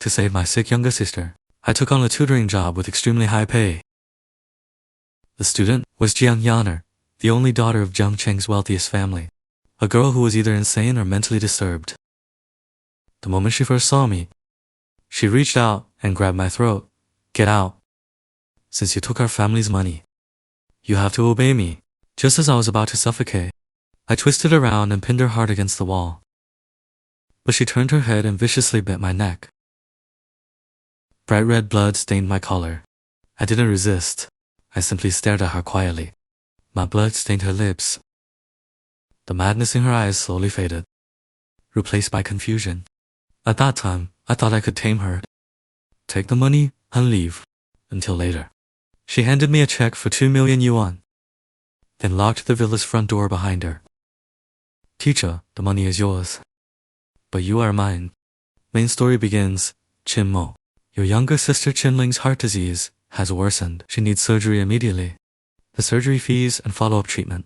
To save my sick younger sister, I took on a tutoring job with extremely high pay. The student was Jiang Yan'er, the only daughter of Jiang Cheng's wealthiest family, a girl who was either insane or mentally disturbed. The moment she first saw me, she reached out and grabbed my throat. Get out. Since you took our family's money, you have to obey me. Just as I was about to suffocate, I twisted around and pinned her hard against the wall. But she turned her head and viciously bit my neck. Bright red blood stained my collar. I didn't resist. I simply stared at her quietly. My blood stained her lips. The madness in her eyes slowly faded, replaced by confusion. At that time, I thought I could tame her. Take the money and leave. Until later. She handed me a check for 2 million yuan, then locked the villa's front door behind her. Teacher, the money is yours, but you are mine. Main story begins. Qin Mo. Your younger sister Qinling's heart disease has worsened. She needs surgery immediately. The surgery fees and follow-up treatment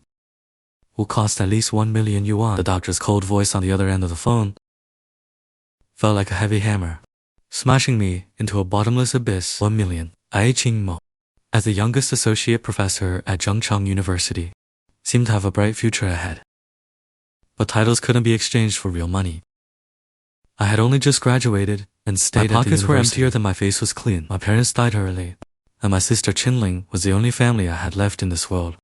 will cost at least 1 million yuan. The doctor's cold voice on the other end of the phone felt like a heavy hammer, smashing me into a bottomless abyss. 1 million. Qin Mo, as the youngest associate professor at Trong University, seemed to have a bright future ahead. But titles couldn't be exchanged for real money. I had only just graduated and stayed at the university. My pockets were emptier than my face was clean. My parents died early, and my sister Qinling was the only family I had left in this world.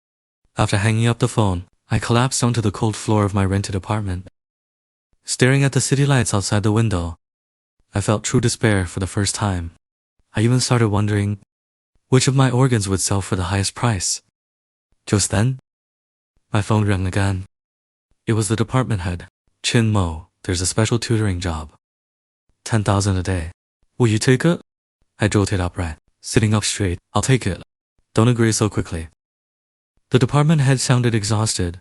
After hanging up the phone, I collapsed onto the cold floor of my rented apartment. Staring at the city lights outside the window, I felt true despair for the first time. I even started wondering which of my organs would sell for the highest price. Just then, my phone rang again. It was the department head. Qin Mo, there's a special tutoring job. 10,000 a day. Will you take it? I jolted upright, sitting up straight. I'll take it. Don't agree so quickly. The department head sounded exhausted.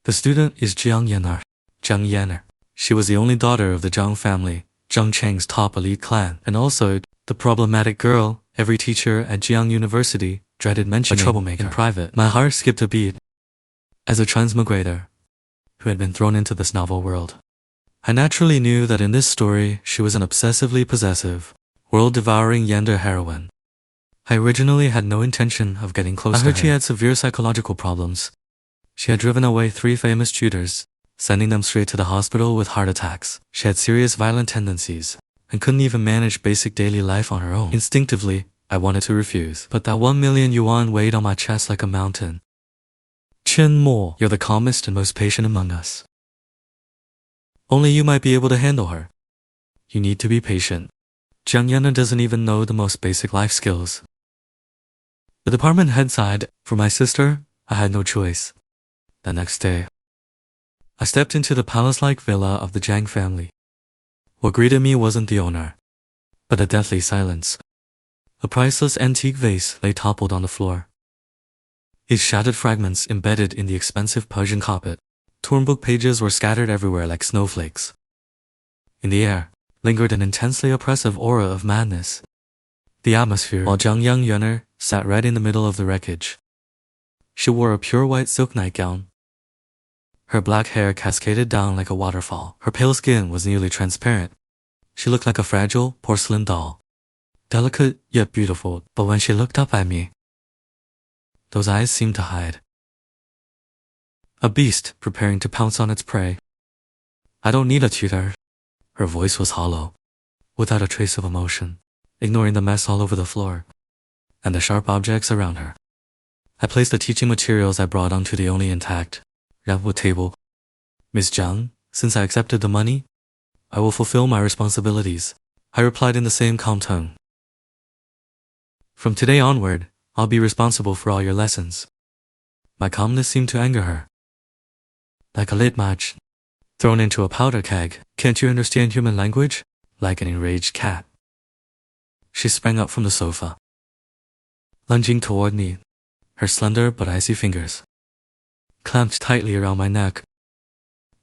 The student is Jiang Yan'er. She was the only daughter of the Zhang family, Jiang Cheng's top elite clan, and also the problematic girl every teacher at Jiang University dreaded mentioning. A troublemaker in private. My heart skipped a beat. As a transmigrator who had been thrown into this novel world, I naturally knew that in this story she was an obsessively possessive, world-devouring Yandere heroine. I originally had no intention of getting close to her. I heard she had severe psychological problems. She had driven away 3 famous tutors, sending them straight to the hospital with heart attacks. She had serious violent tendencies and couldn't even manage basic daily life on her own. Instinctively, I wanted to refuse, but that 1 million yuan weighed on my chest like a mountain. Qin Mo, you're the calmest and most patient among us. Only you might be able to handle her. You need to be patient. Jiang Yan'er doesn't even know the most basic life skills. The department head sighed. For my sister, I had no choice. The next day, I stepped into the palace-like villa of the Jiang family. What greeted me wasn't the owner, but a deathly silence. A priceless antique vase lay toppled on the floor, its shattered fragments embedded in the expensive Persian carpet. Torn book pages were scattered everywhere like snowflakes. In the air lingered an intensely oppressive aura of madness. The atmosphere, while Jiang Yan'er sat right in the middle of the wreckage. She wore a pure white silk nightgown. Her black hair cascaded down like a waterfall. Her pale skin was nearly transparent. She looked like a fragile porcelain doll. Delicate yet beautiful, but when she looked up at me, those eyes seemed to hide. A beast preparing to pounce on its prey. I don't need a tutor. Her voice was hollow, without a trace of emotion, ignoring the mess all over the floor and the sharp objects around her. I placed the teaching materials I brought onto the only intact Manhwa table. Miss Jiang, since I accepted the money, I will fulfill my responsibilities, I replied in the same calm tone. From today onward, I'll be responsible for all your lessons. My calmness seemed to anger her. Like a lit match thrown into a powder keg. Can't you understand human language? Like an enraged cat. She sprang up from the sofa, lunging toward me, her slender but icy fingers clamped tightly around my neck.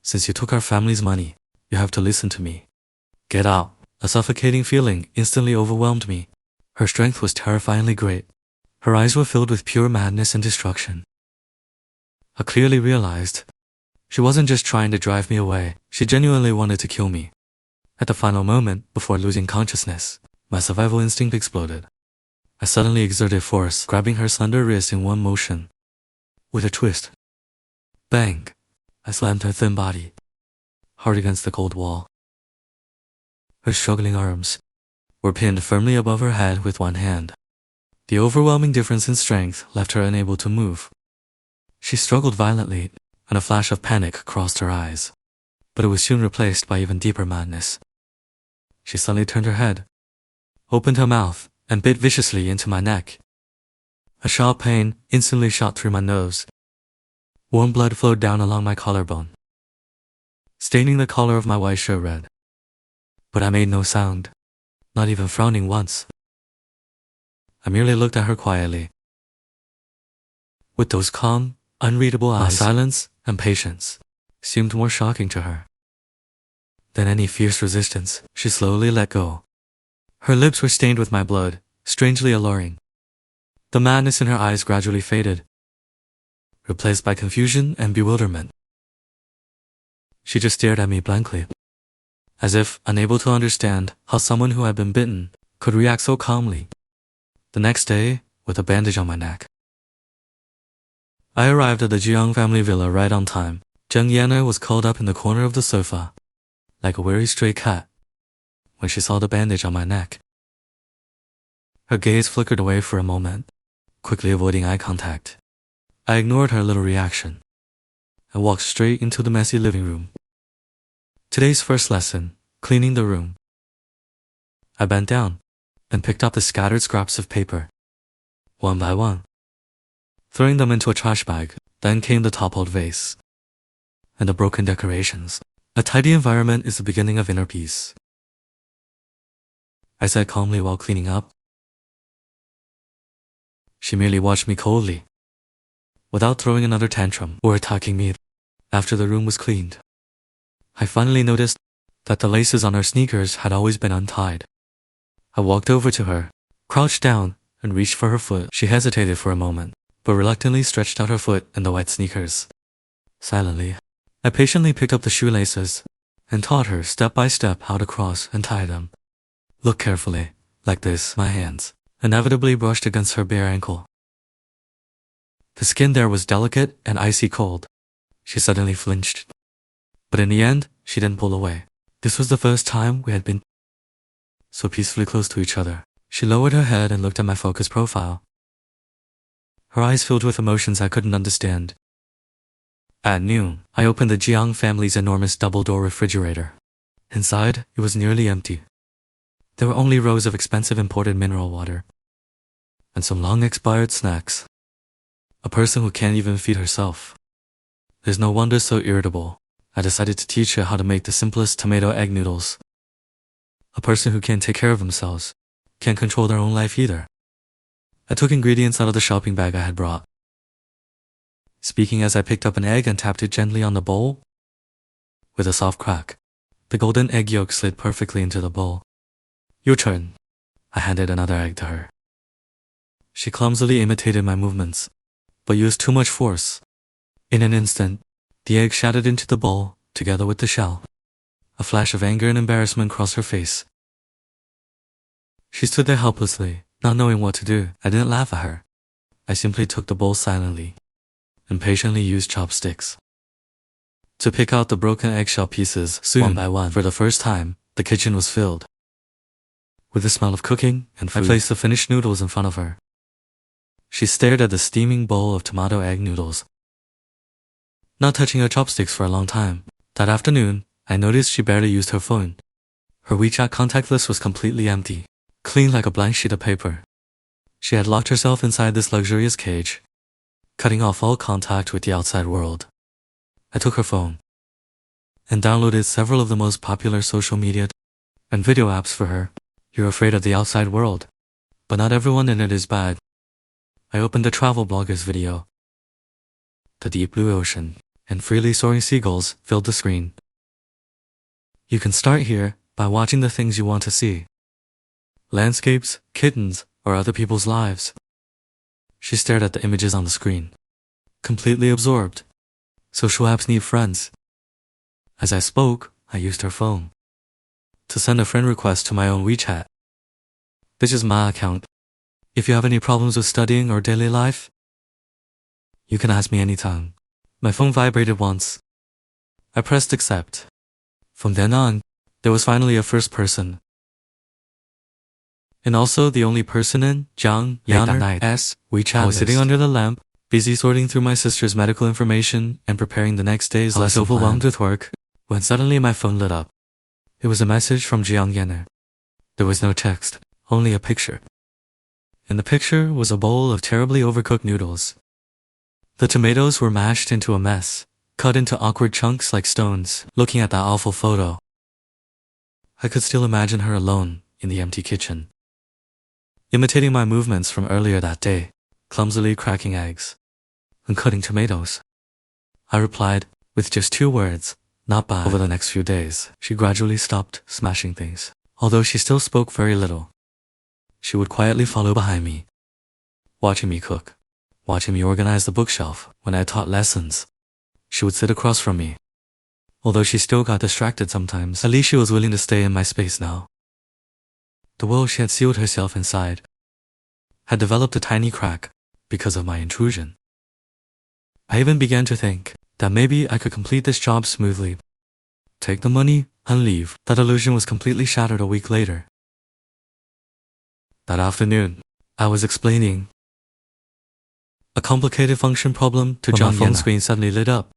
Since you took our family's money, you have to listen to me. Get out. A suffocating feeling instantly overwhelmed me. Her strength was terrifyingly great. Her eyes were filled with pure madness and destruction. I clearly realized she wasn't just trying to drive me away. She genuinely wanted to kill me. At the final moment, before losing consciousness, my survival instinct exploded. I suddenly exerted force, grabbing her slender wrist in one motion. With a twist. Bang! I slammed her thin body hard against the cold wall. Her struggling arms were pinned firmly above her head with one hand. The overwhelming difference in strength left her unable to move. She struggled violently, and a flash of panic crossed her eyes. But it was soon replaced by even deeper madness. She suddenly turned her head, opened her mouth, and bit viciously into my neck. A sharp pain instantly shot through my nose. Warm blood flowed down along my collarbone, staining the collar of my white shirt red. But I made no sound, not even frowning once. I merely looked at her quietly. With those calm, unreadable eyes, silence and patience seemed more shocking to her than any fierce resistance. She slowly let go. Her lips were stained with my blood, strangely alluring. The madness in her eyes gradually faded, replaced by confusion and bewilderment. She just stared at me blankly, as if unable to understand how someone who had been bitten could react so calmly. The next day, with a bandage on my neck, I arrived at the Jiang family villa right on time. Jiang Yan'er was curled up in the corner of the sofa, like a weary stray cat, when she saw the bandage on my neck. Her gaze flickered away for a moment, quickly avoiding eye contact. I ignored her little reaction and walked straight into the messy living room. Today's first lesson, cleaning the room. I bent down and picked up the scattered scraps of paper, one by one, throwing them into a trash bag. Then came the toppled vase and the broken decorations. A tidy environment is the beginning of inner peace, I said calmly while cleaning up. She merely watched me coldly, without throwing another tantrum or attacking me. After the room was cleaned, I finally noticed that the laces on her sneakers had always been untied. I walked over to her, crouched down, and reached for her foot. She hesitated for a moment, but reluctantly stretched out her foot in the white sneakers. Silently, I patiently picked up the shoelaces and taught her step by step how to cross and tie them. Look carefully, like this. My hands inevitably brushed against her bare ankle. The skin there was delicate and icy cold. She suddenly flinched, but in the end, she didn't pull away. This was the first time we had been so peacefully close to each other. She lowered her head and looked at my focused profile. Her eyes filled with emotions I couldn't understand. At noon, I opened the Jiang family's enormous double-door refrigerator. Inside, it was nearly empty. There were only rows of expensive imported mineral water and some long-expired snacks. A person who can't even feed herself. There's no wonder so irritable. I decided to teach her how to make the simplest tomato egg noodles. A person who can't take care of themselves can't control their own life either. I took ingredients out of the shopping bag I had brought, speaking as I picked up an egg and tapped it gently on the bowl. With a soft crack, the golden egg yolk slid perfectly into the bowl. Your turn. I handed another egg to her. She clumsily imitated my movements, but used too much force. In an instant, the egg shattered into the bowl, together with the shell. A flash of anger and embarrassment crossed her face. She stood there helplessly, not knowing what to do. I didn't laugh at her. I simply took the bowl silently and patiently used chopsticks to pick out the broken eggshell pieces. Soon, one by one, for the first time, the kitchen was filled with the smell of cooking and food. I placed the finished noodles in front of her. She stared at the steaming bowl of tomato egg noodles, not touching her chopsticks for a long time. That afternoon, I noticed she barely used her phone. Her WeChat contact list was completely empty, clean like a blank sheet of paper. She had locked herself inside this luxurious cage, cutting off all contact with the outside world. I took her phone and downloaded several of the most popular social media and video apps for her. You're afraid of the outside world, but not everyone in it is bad. I opened the travel blogger's video. The deep blue ocean and freely soaring seagulls filled the screen. You can start here by watching the things you want to see. Landscapes, kittens, or other people's lives. She stared at the images on the screen, completely absorbed. Social apps need friends. As I spoke, I used her phone. to send a friend request to my own WeChat. This is my account. If you have any problems with studying or daily life, you can ask me anytime. My phone vibrated once. I pressed accept. From then on, there was finally a first person. And also the only person in Jiang Yan'er's WeChat. I was sitting under the lamp, busy sorting through my sister's medical information and preparing the next day's lesson. I was overwhelmed with work, when suddenly my phone lit up. It was a message from Jiang Yan'er. There was no text, only a picture. In the picture was a bowl of terribly overcooked noodles. The tomatoes were mashed into a mess, cut into awkward chunks like stones. Looking at that awful photo, I could still imagine her alone in the empty kitchen, imitating my movements from earlier that day, clumsily cracking eggs and cutting tomatoes. I replied with just 2 words, not bad. Over the next few days, she gradually stopped smashing things. Although she still spoke very little, she would quietly follow behind me, watching me cook, watching me organize the bookshelf. When I taught lessons, she would sit across from me. Although she still got distracted sometimes, at least she was willing to stay in my space now. The world she had sealed herself inside had developed a tiny crack because of my intrusion. I even began to think that maybe I could complete this job smoothly, take the money, and leave. That illusion was completely shattered a week later. That afternoon, I was explaining a complicated function problem to Jiang Yan'er. My phone screen suddenly lit up.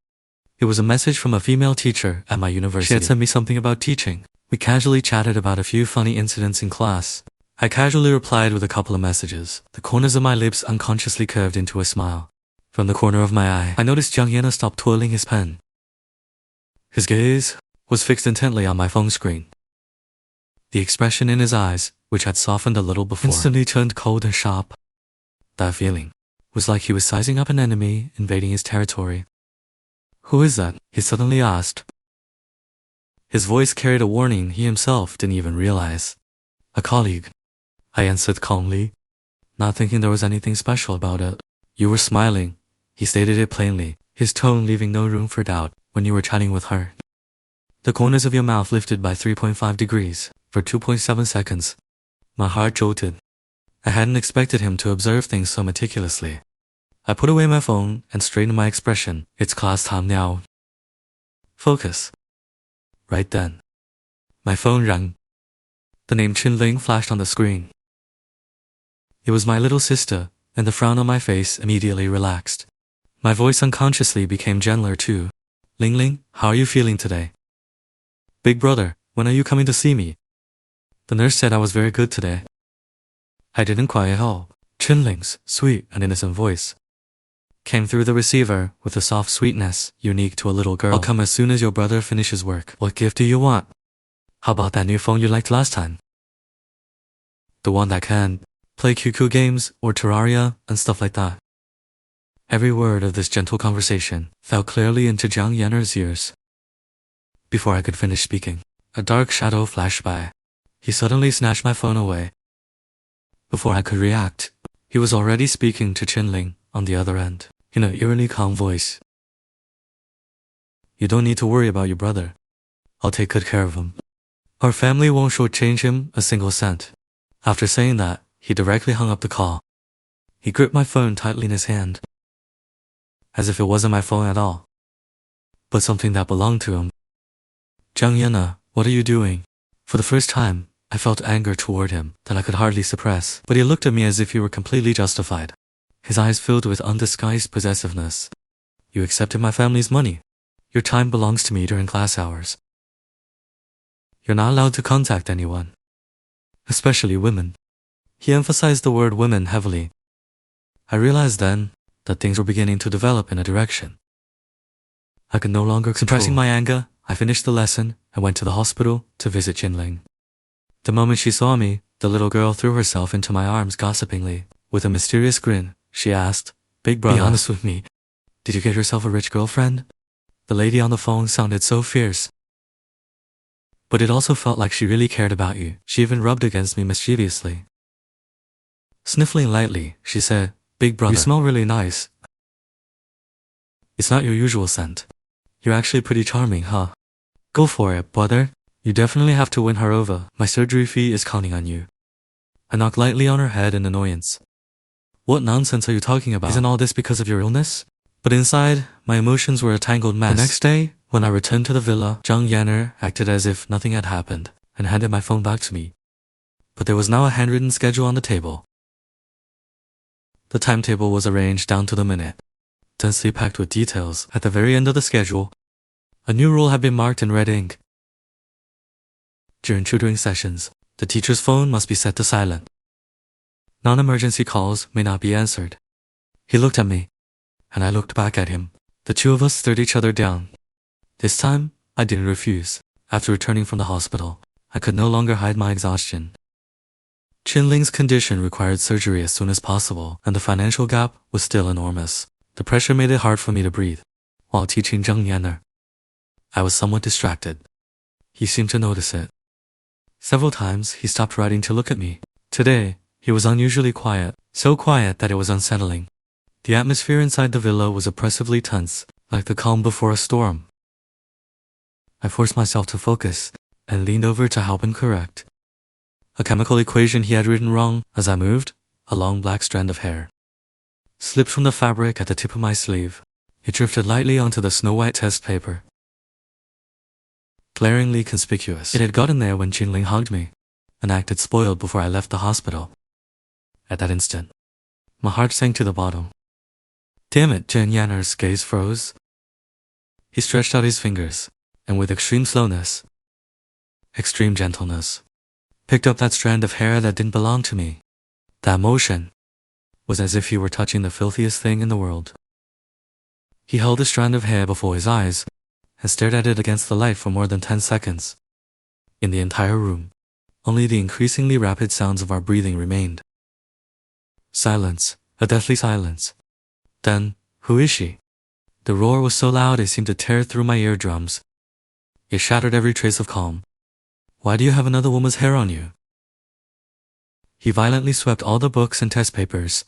It was a message from a female teacher at my university. She had sent me something about teaching. We casually chatted about a few funny incidents in class. I casually replied with a couple of messages. The corners of my lips unconsciously curved into a smile. From the corner of my eye, I noticed Jiang Yan'er stop twirling his pen. His gaze was fixed intently on my phone screen. The expression in his eyes, which had softened a little before, instantly turned cold and sharp. That feeling was like he was sizing up an enemy invading his territory. "Who is that?" he suddenly asked. His voice carried a warning he himself didn't even realize. "A colleague," I answered calmly, not thinking there was anything special about it. "You were smiling," he stated it plainly, his tone leaving no room for doubt, "when you were chatting with her. The corners of your mouth lifted by 3.5 degrees for 2.7 seconds. My heart jolted. I hadn't expected him to observe things so meticulously. I put away my phone and straightened my expression. "It's class time now. Focus." Right then, my phone rang. The name Qin flashed on the screen. It was my little sister, and the frown on my face immediately relaxed. My voice unconsciously became gentler too. "Ling, how are you feeling today?" "Big brother, when are you coming to see me?" The nurse said I was very good today. I didn't cry at all. Qin's sweet and innocent voice came through the receiver with a soft sweetness unique to a little girl. "I'll come as soon as your brother finishes work. What gift do you want? How about that new phone you liked last time? The one that can play QQ games or Terraria and stuff like that." Every word of this gentle conversation fell clearly into Jiang Yan'er's ears. Before I could finish speaking, a dark shadow flashed by. He suddenly snatched my phone away. Before I could react, he was already speaking to Qin on the other end, in an eerily calm voice. "You don't need to worry about your brother. I'll take good care of him. Our family won't shortchange him a single cent." After saying that, he directly hung up the call. He gripped my phone tightly in his hand, as if it wasn't my phone at all, but something that belonged to him. "Jiang Yan'er, what are you doing?" For the first time, I felt anger toward him that I could hardly suppress, but he looked at me as if he were completely justified. His eyes filled with undisguised possessiveness. "You accepted my family's money. Your time belongs to me during class hours. You're not allowed to contact anyone, especially women." He emphasized the word women heavily. I realized then that things were beginning to develop in a direction I could no longer control. Suppressing my anger, I finished the lesson and went to the hospital to visit Qin. The moment she saw me, the little girl threw herself into my arms gossipingly. With a mysterious grin, she asked, "Big brother, be honest with me. Did you get yourself a rich girlfriend?" The lady on the phone sounded so fierce, but it also felt like she really cared about you. She even rubbed against me mischievously. Sniffling lightly, she said, "Big brother, you smell really nice. It's not your usual scent. You're actually pretty charming, huh? Go for it, brother. You definitely have to win her over. My surgery fee is counting on you. I knocked lightly on her head in annoyance. What nonsense are you talking about? Isn't all this because of your illness? But inside, my emotions were a tangled mess. The next day, when I returned to the villa, Jiang Yan'er acted as if nothing had happened and handed my phone back to me. But there was now a handwritten schedule on the table. The timetable was arranged down to the minute, densely packed with details. At the very end of the schedule, a new rule had been marked in red ink. During tutoring sessions, the teacher's phone must be set to silent. Non-emergency calls may not be answered. He looked at me, and I looked back at him. The two of us stared each other down. This time, I didn't refuse. After returning from the hospital, I could no longer hide my exhaustion. Qin Ling's condition required surgery as soon as possible, and the financial gap was still enormous. The pressure made it hard for me to breathe. While teaching Jiang Yan'er, I was somewhat distracted. He seemed to notice it. Several times, he stopped writing to look at me. Today, he was unusually quiet, so quiet that it was unsettling. The atmosphere inside the villa was oppressively tense, like the calm before a storm. I forced myself to focus, and leaned over to help him correct a chemical equation he had written wrong. As I moved, a long black strand of hair slipped from the fabric at the tip of my sleeve. It drifted lightly onto the snow-white test paper. Glaringly conspicuous. It had gotten there when Qin Ling hugged me, and acted spoiled before I left the hospital. At that instant, my heart sank to the bottom. Damn it, Jiang Yan'er's gaze froze. He stretched out his fingers, and with extreme slowness, extreme gentleness, picked up that strand of hair that didn't belong to me. That motion was as if he were touching the filthiest thing in the world. He held the strand of hair before his eyes and stared at it against the light for more than 10 seconds. In the entire room, only the increasingly rapid sounds of our breathing remained. Silence, a deathly silence. Then, who is she? The roar was so loud it seemed to tear through my eardrums. It shattered every trace of calm. Why do you have another woman's hair on you? He violently swept all the books and test papers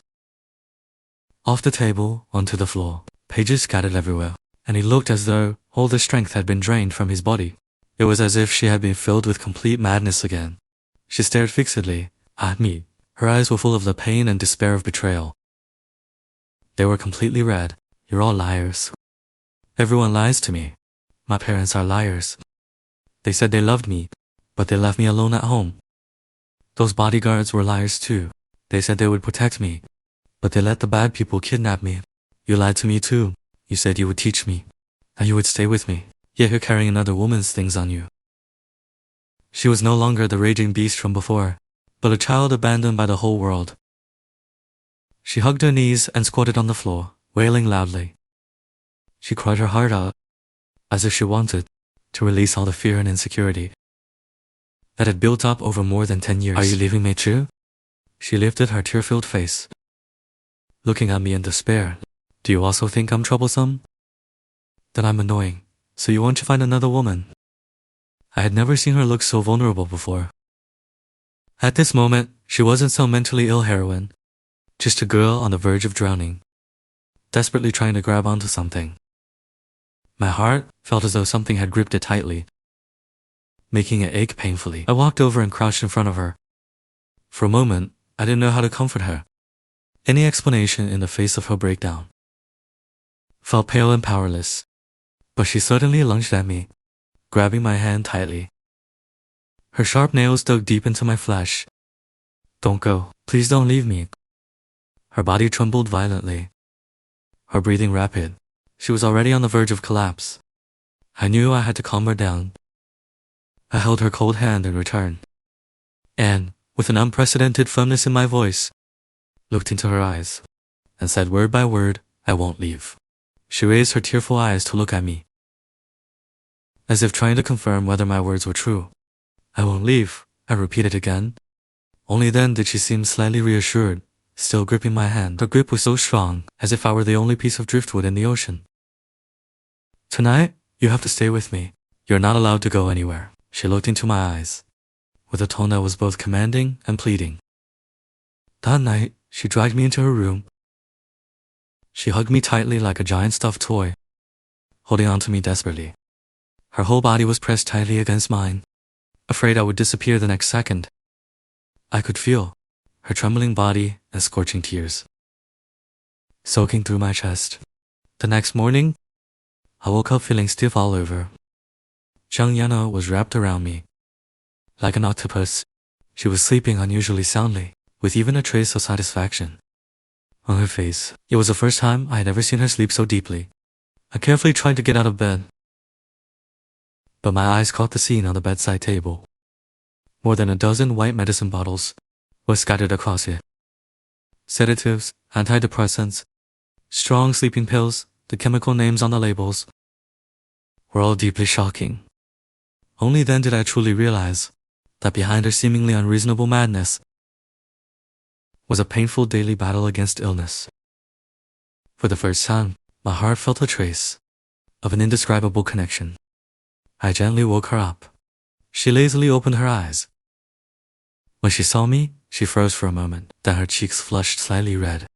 off the table onto the floor, pages scattered everywhere, and he looked as though all the strength had been drained from his body. It was as if she had been filled with complete madness again. She stared fixedly at me. Her eyes were full of the pain and despair of betrayal. They were completely red. You're all liars. Everyone lies to me. My parents are liars. They said they loved me, but they left me alone at home. Those bodyguards were liars too. They said they would protect me, but they let the bad people kidnap me. You lied to me too. You said you would teach me, and you would stay with me, yet you're carrying another woman's things on you. She was no longer the raging beast from before, but a child abandoned by the whole world. She hugged her knees and squatted on the floor, wailing loudly. She cried her heart out, as if she wanted to release all the fear and insecurity that had built up over more than 10 years. Are you leaving me too? She lifted her tear-filled face, looking at me in despair. Do you also think I'm troublesome? That I'm annoying, so you want to find another woman? I had never seen her look so vulnerable before. At this moment, she wasn't some mentally ill heroine, just a girl on the verge of drowning, desperately trying to grab onto something. My heart felt as though something had gripped it tightly, making it ache painfully. I walked over and crouched in front of her. For a moment, I didn't know how to comfort her. Any explanation in the face of her breakdown. Felt pale and powerless, but she suddenly lunged at me, grabbing my hand tightly. Her sharp nails dug deep into my flesh. Don't go. Please don't leave me. Her body trembled violently, her breathing rapid. She was already on the verge of collapse. I knew I had to calm her down. I held her cold hand in return, and, with an unprecedented firmness in my voice, looked into her eyes, and said word by word, I won't leave. She raised her tearful eyes to look at me, as if trying to confirm whether my words were true. I won't leave, I repeated again. Only then did she seem slightly reassured, still gripping my hand. Her grip was so strong, as if I were the only piece of driftwood in the ocean. Tonight, you have to stay with me. You're not allowed to go anywhere. She looked into my eyes, with a tone that was both commanding and pleading. That night, she dragged me into her room. She hugged me tightly like a giant stuffed toy, holding on to me desperately. Her whole body was pressed tightly against mine. afraid I would disappear the next second. I could feel her trembling body and scorching tears soaking through my chest. The next morning, I woke up feeling stiff all over. Jiang Yan'er was wrapped around me. Like an octopus, she was sleeping unusually soundly, with even a trace of satisfaction on her face. It was the first time I had ever seen her sleep so deeply. I carefully tried to get out of bed, but my eyes caught the scene on the bedside table. More than a dozen white medicine bottles were scattered across it. Sedatives, antidepressants, strong sleeping pills, the chemical names on the labels were all deeply shocking. Only then did I truly realize that behind her seemingly unreasonable madness was a painful daily battle against illness. For the first time, my heart felt a trace of an indescribable connection. I gently woke her up. She lazily opened her eyes. When she saw me, she froze for a moment, then her cheeks flushed slightly red.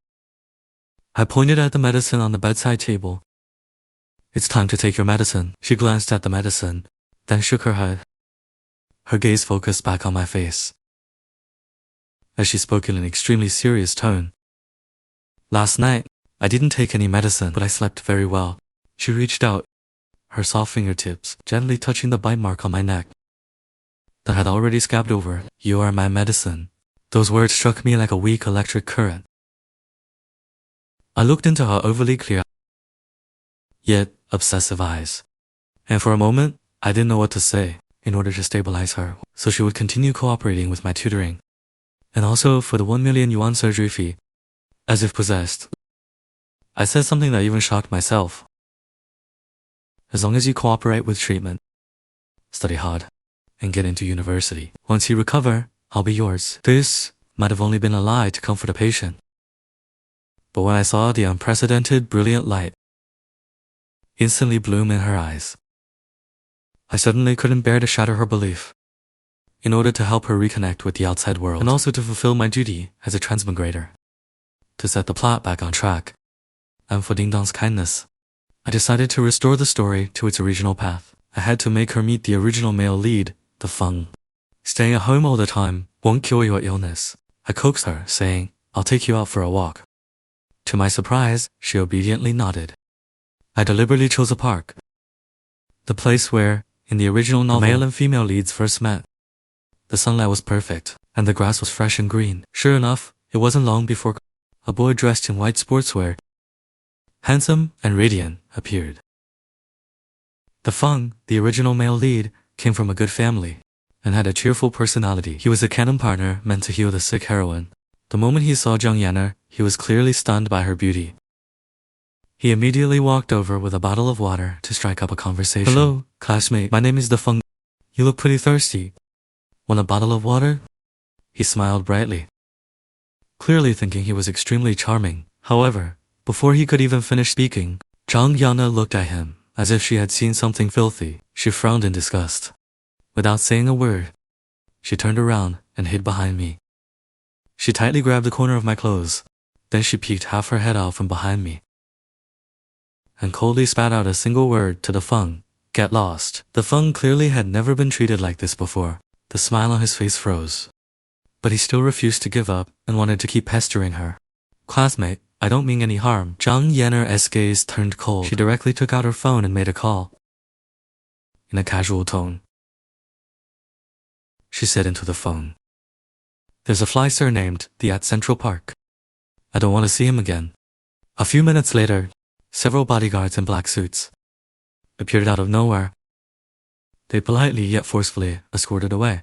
I pointed at the medicine on the bedside table. "It's time to take your medicine." She glanced at the medicine, then shook her head. Her gaze focused back on my face, as she spoke in an extremely serious tone. "Last night, I didn't take any medicine, but I slept very well." She reached out, her soft fingertips gently touching the bite mark on my neck that had already scabbed over. "You are my medicine." Those words struck me like a weak electric current. I looked into her overly clear, yet obsessive eyes, and for a moment, I didn't know what to say in order to stabilize her, so she would continue cooperating with my tutoring, and also for the 1 million yuan surgery fee, as if possessed. I said something that even shocked myself. "As long as you cooperate with treatment, study hard, and get into university. Once you recover, I'll be yours." This might have only been a lie to comfort a patient, but when I saw the unprecedented brilliant light instantly bloom in her eyes, I suddenly couldn't bear to shatter her belief. In order to help her reconnect with the outside world, and also to fulfill my duty as a transmigrator, to set the plot back on track, and for Ding Dong's kindness, I decided to restore the story to its original path. I had to make her meet the original male lead, the Feng. "Staying at home all the time won't cure your illness." I coaxed her, saying, "I'll take you out for a walk." To my surprise, she obediently nodded. I deliberately chose a park, the place where, in the original novel, the male and female leads first met. The sunlight was perfect, and the grass was fresh and green. Sure enough, it wasn't long before a boy dressed in white sportswear, handsome and radiant, appeared. The Feng, the original male lead, came from a good family and had a cheerful personality. He was a canon partner meant to heal the sick heroine. The moment he saw Jiang Yan'er, he was clearly stunned by her beauty. He immediately walked over with a bottle of water to strike up a conversation. "Hello, classmate. My name is the Feng. You look pretty thirsty. Want a bottle of water?" He smiled brightly, clearly thinking he was extremely charming. However, before he could even finish speaking, Jiang Yan'er looked at him as if she had seen something filthy. She frowned in disgust. Without saying a word, she turned around and hid behind me. She tightly grabbed the corner of my clothes. Then she peeked half her head out from behind me and coldly spat out a single word to the Feng: "Get lost." The Feng clearly had never been treated like this before. The smile on his face froze, but he still refused to give up and wanted to keep pestering her. "Classmate, I don't mean any harm." Jiang Yan'er's gaze turned cold. She directly took out her phone and made a call. In a casual tone, she said into the phone, "There's a fly surnamed the at Central Park. I don't want to see him again." A few minutes later, several bodyguards in black suits appeared out of nowhere. They politely yet forcefully escorted away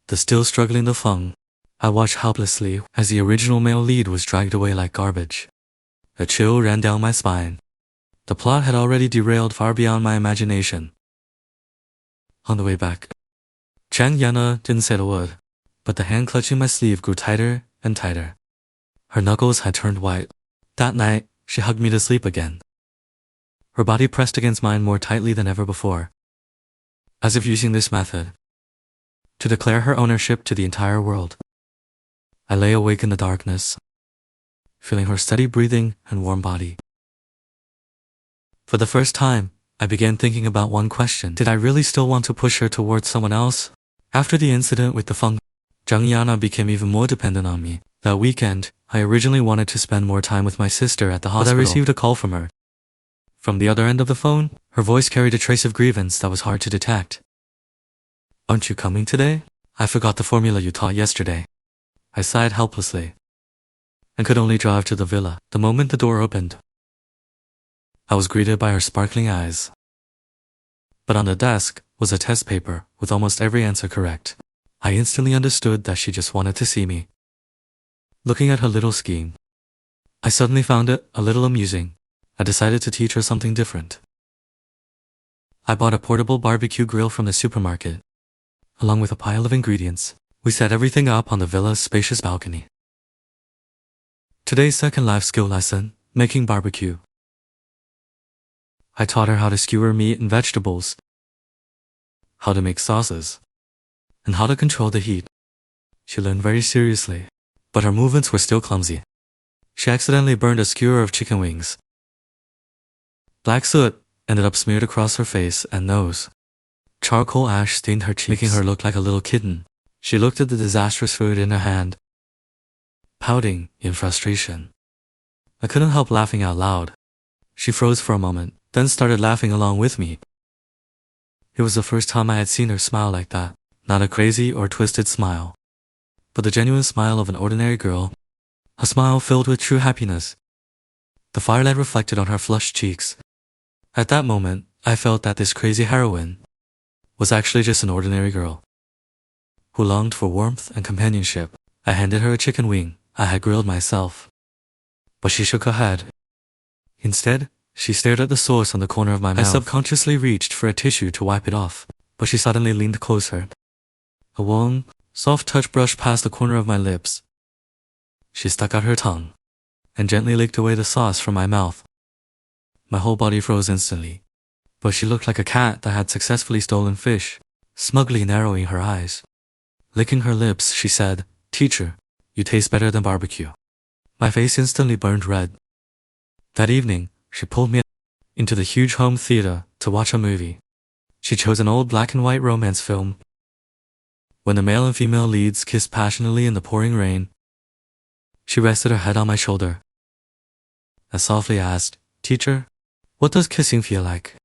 the still struggling the Feng. I watched helplessly as the original male lead was dragged away like garbage. A chill ran down my spine. The plot had already derailed far beyond my imagination. On the way back, Jiang Yan'er didn't say a word, but the hand clutching my sleeve grew tighter and tighter. Her knuckles had turned white. That night, she hugged me to sleep again. Her body pressed against mine more tightly than ever before, as if using this method to declare her ownership to the entire world. I lay awake in the darkness, feeling her steady breathing and warm body. For the first time, I began thinking about one question. Did I really still want to push her towards someone else? After the incident with the feng, Jiang Yan'er became even more dependent on me. That weekend, I originally wanted to spend more time with my sister at the hospital, but I received a call from her. From the other end of the phone, her voice carried a trace of grievance that was hard to detect. "Aren't you coming today? I forgot the formula you taught yesterday." I sighed helplessly and could only drive to the villa. The moment the door opened, I was greeted by her sparkling eyes. But on the desk was a test paper with almost every answer correct. I instantly understood that she just wanted to see me. Looking at her little scheme, I suddenly found it a little amusing. I decided to teach her something different. I bought a portable barbecue grill from the supermarket, along with a pile of ingredients. We set everything up on the villa's spacious balcony. Today's second life skill lesson, making barbecue. I taught her how to skewer meat and vegetables, how to make sauces, and how to control the heat. She learned very seriously, but her movements were still clumsy. She accidentally burned a skewer of chicken wings. Black soot ended up smeared across her face and nose. Charcoal ash stained her cheeks, making her look like a little kitten. She looked at the disastrous food in her hand, pouting in frustration. I couldn't help laughing out loud. She froze for a moment, then started laughing along with me. It was the first time I had seen her smile like that. Not a crazy or twisted smile, but the genuine smile of an ordinary girl. A smile filled with true happiness. The firelight reflected on her flushed cheeks. At that moment, I felt that this crazy heroine was actually just an ordinary girl who longed for warmth and companionship. I handed her a chicken wing I had grilled myself, but she shook her head. Instead, she stared at the sauce on the corner of my mouth. I subconsciously reached for a tissue to wipe it off, but she suddenly leaned closer. A warm, soft touch brushed past the corner of my lips. She stuck out her tongue and gently licked away the sauce from my mouth. My whole body froze instantly, but she looked like a cat that had successfully stolen fish, smugly narrowing her eyes. Licking her lips, she said, "Teacher, you taste better than barbecue." My face instantly burned red. That evening, she pulled me into the huge home theater to watch a movie. She chose an old black and white romance film. When the male and female leads kissed passionately in the pouring rain, she rested her head on my shoulder. I softly asked, "Teacher, what does kissing feel like?"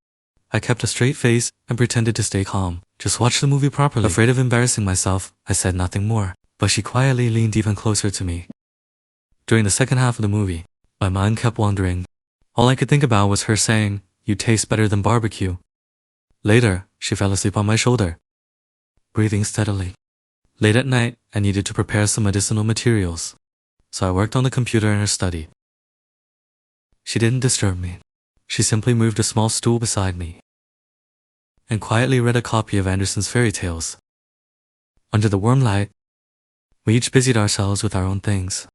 I kept a straight face and pretended to stay calm. "Just watch the movie properly." Afraid of embarrassing myself, I said nothing more, but she quietly leaned even closer to me. During the second half of the movie, my mind kept wandering. All I could think about was her saying, "You taste better than barbecue." Later, she fell asleep on my shoulder, breathing steadily. Late at night, I needed to prepare some medicinal materials, so I worked on the computer in her study. She didn't disturb me. She simply moved a small stool beside me and quietly read a copy of Andersen's fairy tales. Under the warm light, we each busied ourselves with our own things.